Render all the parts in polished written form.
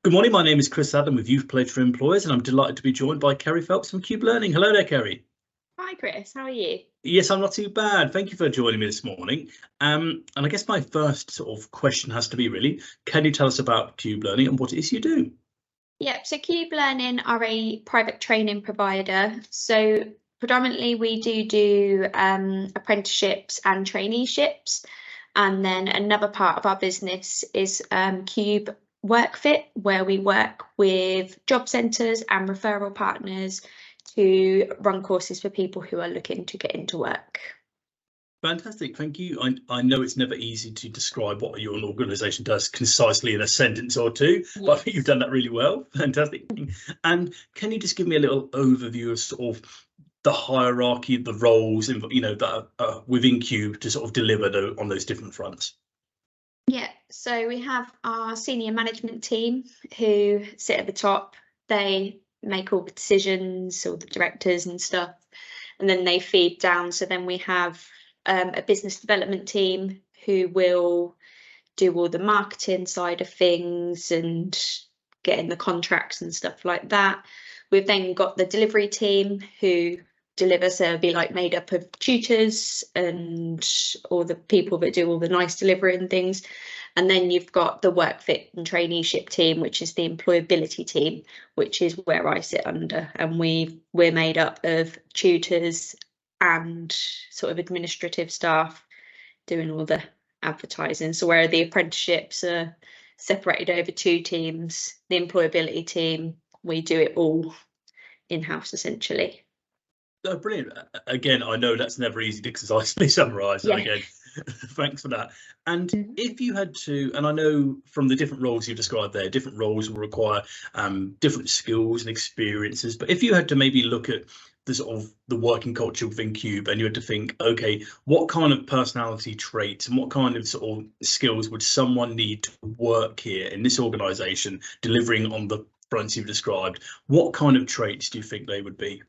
Good morning, my name is Chris Adam with Youth Pledge for Employers, and I'm delighted to be joined by Kerry Phelps from Qube Learning. Hello there, Kerry. Hi Chris, how are you? Yes, I'm not too bad. Thank you for joining me this morning. And I guess my first sort of question has to be really, can you tell us about Qube Learning and what it is you do? Yeah, so Qube Learning are a private training provider. So predominantly we do apprenticeships and traineeships. And then another part of our business is Qube WorkFit, where we work with job centres and referral partners to run courses for people who are looking to get into work. Fantastic, thank you. I know it's never easy to describe what your organisation does concisely in a sentence or two, but I think you've done that really well. Fantastic. And can you just give me a little overview of sort of the hierarchy, the roles, that are within Qube to sort of deliver on those different fronts? Yeah, so we have our senior management team who sit at the top. They make all the decisions, all the directors and stuff, and then they feed down. So then we have a business development team who will do all the marketing side of things and getting the contracts and stuff like that. We've then got the delivery team who deliver, so it'll be like made up of tutors and all the people that do all the nice delivery and things. And then you've got the WorkFit and traineeship team, which is the employability team, which is where I sit under. And we're made up of tutors and sort of administrative staff doing all the advertising. So where the apprenticeships are separated over two teams, the employability team, we do it all in-house essentially. Oh, brilliant. Again, I know that's never easy to concisely summarise. Yeah. Again, thanks for that. And if you had to, and I know from the different roles you described there, different roles will require different skills and experiences. But if you had to maybe look at the sort of the working culture within Qube and you had to think, okay, what kind of personality traits and what kind of sort of skills would someone need to work here in this organisation delivering on the fronts you've described? What kind of traits do you think they would be?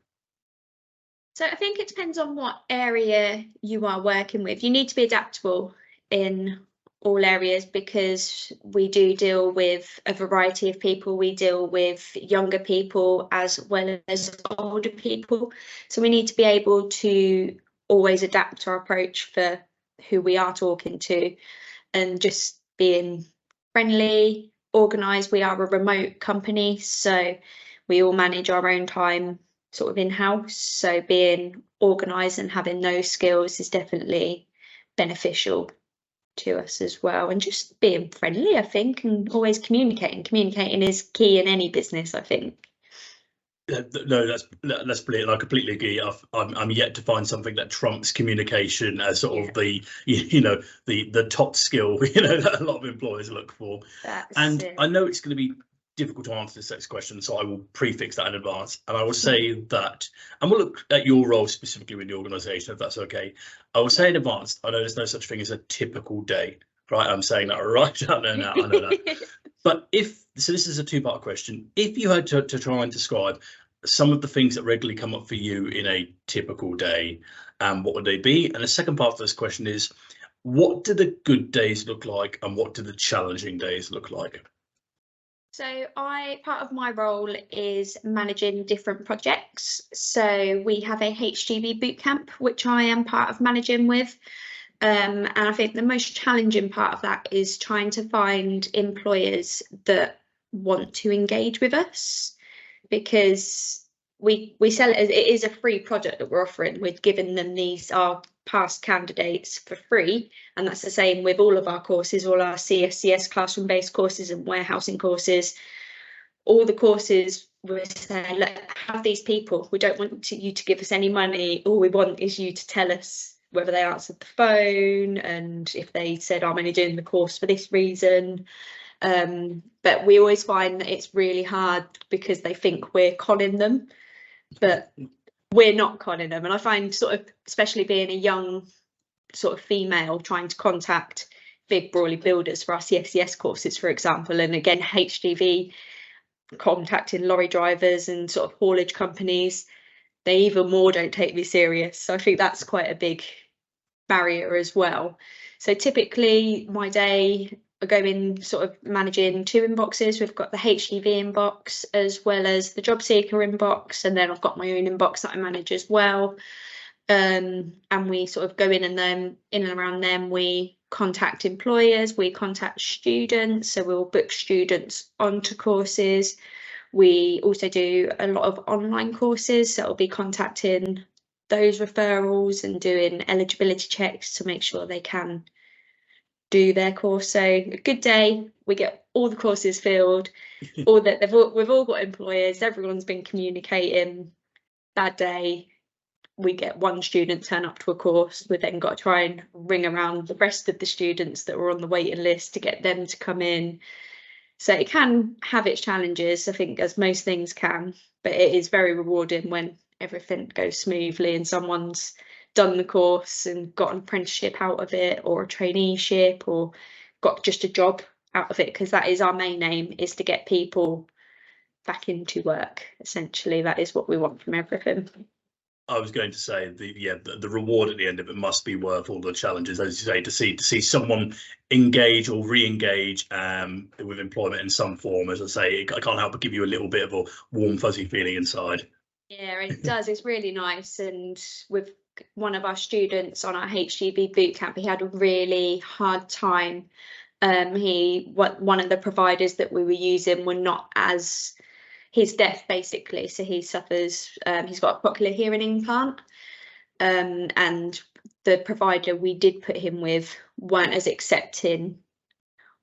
So I think it depends on what area you are working with. You need to be adaptable in all areas because we do deal with a variety of people. We deal with younger people as well as older people. So we need to be able to always adapt our approach for who we are talking to and just being friendly, organised. We are a remote company, so we all manage our own time sort of in-house, so being organised and having those skills is definitely beneficial to us as well, and just being friendly, I think, and always communicating is key in any business, I think. No, that's brilliant. I completely agree. I'm yet to find something that trumps communication as sort of the top skill that a lot of employers look for. I know it's going to be difficult to answer this next question, so I will prefix that in advance, and I will say that, and we'll look at your role specifically with the organisation, if that's okay. I will say in advance, I know there's no such thing as a typical day, right? I'm saying that right. I know that. But so this is a two-part question. If you had to try and describe some of the things that regularly come up for you in a typical day, what would they be? And the second part of this question is, what do the good days look like and what do the challenging days look like? So part of my role is managing different projects. So we have a HGV bootcamp, which I am part of managing with. And I think the most challenging part of that is trying to find employers that want to engage with us, because we sell it is a free product that we're offering. We're giving them our past candidates for free, and that's the same with all of our courses, all our CSCS classroom-based courses and warehousing courses. All the courses we're saying, look, have these people. We don't want you to give us any money. All we want is you to tell us whether they answered the phone and if they said, I'm only doing the course for this reason. But we always find that it's really hard because they think we're conning them, but we're not conning them. And I find sort of, especially being a young sort of female, trying to contact big Brawley builders for our CSCS courses, for example, and again, HGV, contacting lorry drivers and sort of haulage companies, they even more don't take me serious. So I think that's quite a big barrier as well. So typically my day going sort of managing 2 inboxes. We've got the HGV inbox as well as the job seeker inbox, and then I've got my own inbox that I manage as well. And we sort of go in and around them we contact employers, we contact students, so we'll book students onto courses. We also do a lot of online courses, so it'll be contacting those referrals and doing eligibility checks to make sure they can do their course. So a good day, we get all the courses filled, all that we've all got employers, everyone's been communicating. Bad day, we get one student turn up to a course, we've then got to try and ring around the rest of the students that were on the waiting list to get them to come in. So it can have its challenges, I think, as most things can, but it is very rewarding when everything goes smoothly and someone's done the course and got an apprenticeship out of it, or a traineeship, or got just a job out of it, because that is our main aim, is to get people back into work. Essentially, that is what we want from everything. I was going to say the reward at the end of it must be worth all the challenges, as you say, to see someone engage or re-engage with employment in some form. As I say, I can't help but give you a little bit of a warm fuzzy feeling inside. Yeah, it does. It's really nice. And with one of our students on our HGB bootcamp, he had a really hard time. One of the providers that we were using were not as, he's deaf basically, so he suffers, he's got a cochlear hearing implant, and the provider we did put him with weren't as accepting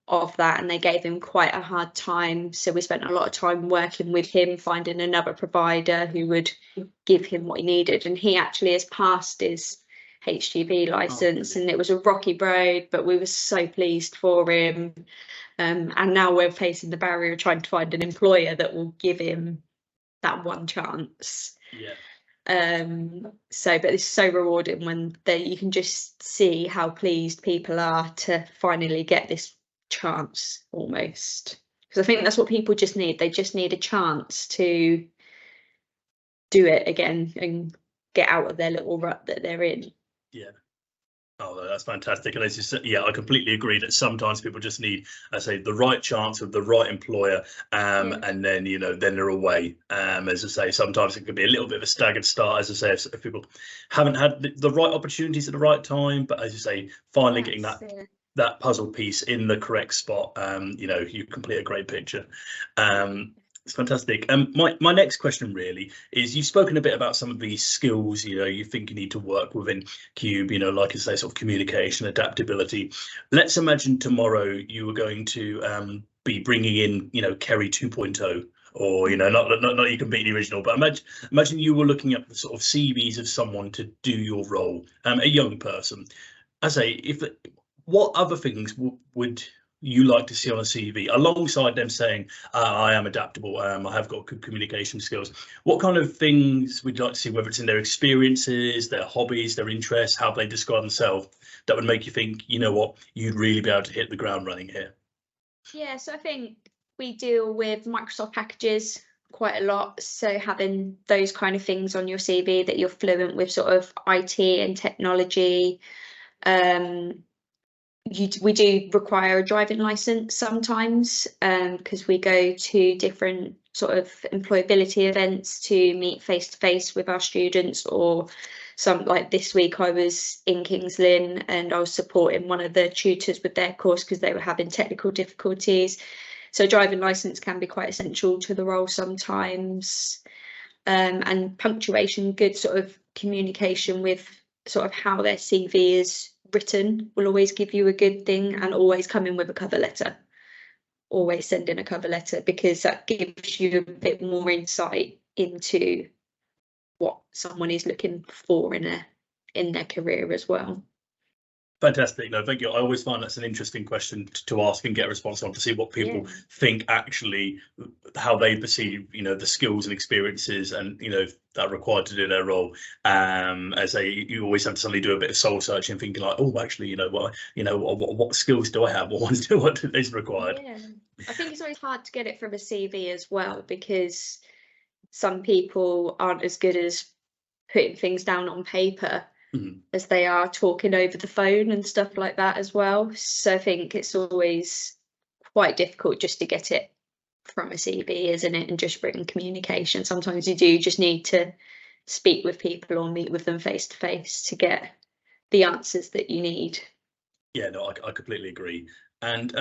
of that, and they gave him quite a hard time. So we spent a lot of time working with him, finding another provider who would give him what he needed, and he actually has passed his HGV license. And it was a rocky road, but we were so pleased for him. And now we're facing the barrier of trying to find an employer that will give him that one chance. Yeah. But it's so rewarding when you can just see how pleased people are to finally get this chance, almost, because I think that's what people just need. They just need a chance to do it again and get out of their little rut that they're in. Yeah. Oh, that's fantastic. And as you said, yeah, I completely agree that sometimes people just need, I say, the right chance with the right employer, and then, then they're away. As I say, sometimes it can be a little bit of a staggered start, as I say, if people haven't had the right opportunities at the right time. But as you say, finally getting that puzzle piece in the correct spot, you complete a great picture. It's fantastic. My next question really is, you've spoken a bit about some of these skills, you think you need to work within Qube, like I say, sort of communication, adaptability. Let's imagine tomorrow you were going to be bringing in, Kerry 2.0, or, not you completely original, but imagine you were looking at the sort of CVs of someone to do your role, a young person. I say, what other things would you like to see on a CV, alongside them saying, I am adaptable, I have got good communication skills? What kind of things would you like to see, whether it's in their experiences, their hobbies, their interests, how they describe themselves, that would make you think, what, you'd really be able to hit the ground running here? Yeah, so I think we deal with Microsoft packages quite a lot, so having those kind of things on your CV, that you're fluent with sort of IT and technology. We do require a driving license sometimes, because we go to different sort of employability events to meet face to face with our students, or like this week I was in Kings Lynn and I was supporting one of the tutors with their course because they were having technical difficulties. So driving license can be quite essential to the role sometimes, and punctuation, good sort of communication with sort of how their CV is written will always give you a good thing, and always come in with a cover letter. Always send in a cover letter, because that gives you a bit more insight into what someone is looking for in their career as well. Fantastic. No, thank you. I always find that's an interesting question to ask and get a response on, to see what people think, actually, how they perceive, the skills and experiences, and, that are required to do their role. As you always have to suddenly do a bit of soul searching, thinking like, oh, actually, what skills do I have? What is required? Yeah, I think it's always hard to get it from a CV as well, because some people aren't as good as putting things down on paper. as they are talking over the phone and stuff like that as well. So I think it's always quite difficult just to get it from a CV, isn't it? And just written communication. Sometimes you do just need to speak with people or meet with them face to face to get the answers that you need. Yeah, no, I completely agree. And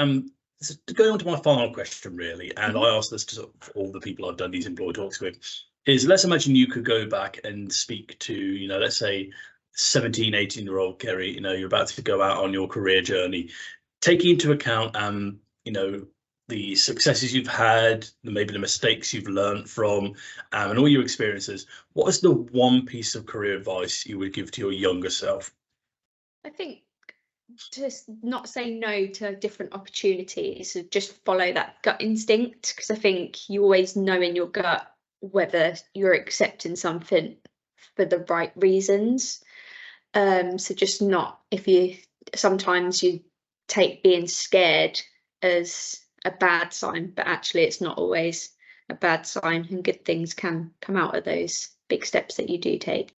so going on to my final question, really, and I asked this to sort of all the people I've done these employee talks with, is let's imagine you could go back and speak to, you know, let's say 17, 18-year-old Kerry, you know, you're about to go out on your career journey, taking into account, you know, the successes you've had, maybe the mistakes you've learned from, and all your experiences. What is the one piece of career advice you would give to your younger self? I think just not say no to different opportunities, so just follow that gut instinct, because I think you always know in your gut whether you're accepting something for the right reasons. So just not, if you sometimes you take being scared as a bad sign, but actually it's not always a bad sign, and good things can come out of those big steps that you do take.